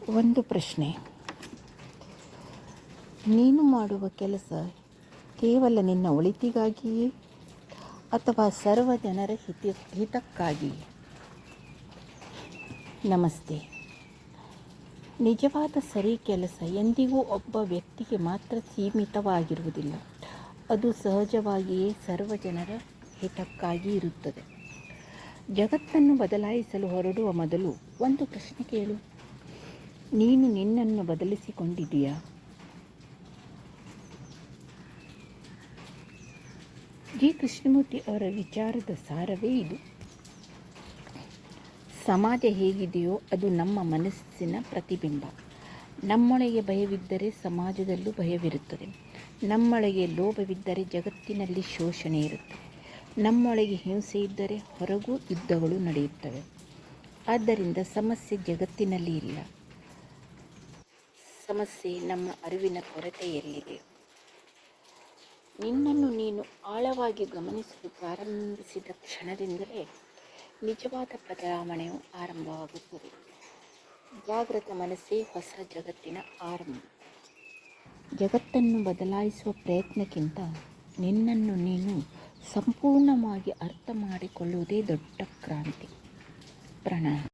ಒಂದು ಪ್ರಶ್ನೆ. ನೀನು ಮಾಡುವ ಕೆಲಸ ಕೇವಲ ನಿನ್ನ ಒಳಿತಿಗಾಗಿಯೇ ಅಥವಾ ಸರ್ವ ಜನರ ಹಿತಕ್ಕಾಗಿಯೇ? ನಮಸ್ತೆ. ನಿಜವಾದ ಸರಿ ಕೆಲಸ ಎಂದಿಗೂ ಒಬ್ಬ ವ್ಯಕ್ತಿಗೆ ಮಾತ್ರ ಸೀಮಿತವಾಗಿರುವುದಿಲ್ಲ. ಅದು ಸಹಜವಾಗಿಯೇ ಸರ್ವ ಜನರ ಹಿತಕ್ಕಾಗಿ ಇರುತ್ತದೆ. ಜಗತ್ತನ್ನು ಬದಲಾಯಿಸಲು ಹೊರಡುವ ಮೊದಲು ಒಂದು ಪ್ರಶ್ನೆ ಕೇಳು. ನೀನು ನಿನ್ನನ್ನು ಬದಲಿಸಿಕೊಂಡಿದೆಯಾ? ಜಿ. ಕೃಷ್ಣಮೂರ್ತಿ ಅವರ ವಿಚಾರದ ಸಾರವೇ ಇದು. ಸಮಾಜ ಹೇಗಿದೆಯೋ ಅದು ನಮ್ಮ ಮನಸ್ಸಿನ ಪ್ರತಿಬಿಂಬ. ನಮ್ಮೊಳಗೆ ಭಯವಿದ್ದರೆ ಸಮಾಜದಲ್ಲೂ ಭಯವಿರುತ್ತದೆ. ನಮ್ಮೊಳಗೆ ಲೋಭವಿದ್ದರೆ ಜಗತ್ತಿನಲ್ಲಿ ಶೋಷಣೆ ಇರುತ್ತದೆ. ನಮ್ಮೊಳಗೆ ಹಿಂಸೆ ಇದ್ದರೆ ಹೊರಗೂ ಯುದ್ಧಗಳು ನಡೆಯುತ್ತವೆ. ಆದ್ದರಿಂದ ಸಮಸ್ಯೆ ಜಗತ್ತಿನಲ್ಲಿ ಇಲ್ಲ, ಸಮಸ್ಯೆ ನಮ್ಮ ಅರಿವಿನ ಕೊರತೆಯಲ್ಲಿದೆ. ನಿನ್ನನ್ನು ನೀನು ಆಳವಾಗಿ ಗಮನಿಸಲು ಪ್ರಾರಂಭಿಸಿದ ಕ್ಷಣದಿಂದಲೇ ನಿಜವಾದ ಬದಲಾವಣೆಯು ಆರಂಭವಾಗುತ್ತದೆ. ಜಾಗೃತ ಮನಸ್ಸೇ ಹೊಸ ಜಗತ್ತಿನ ಆರಂಭ. ಜಗತ್ತನ್ನು ಬದಲಾಯಿಸುವ ಪ್ರಯತ್ನಕ್ಕಿಂತ ನಿನ್ನನ್ನು ನೀನು ಸಂಪೂರ್ಣವಾಗಿ ಅರ್ಥ ಮಾಡಿಕೊಳ್ಳುವುದೇ ದೊಡ್ಡ ಕ್ರಾಂತಿ. ಪ್ರಣಾಮ.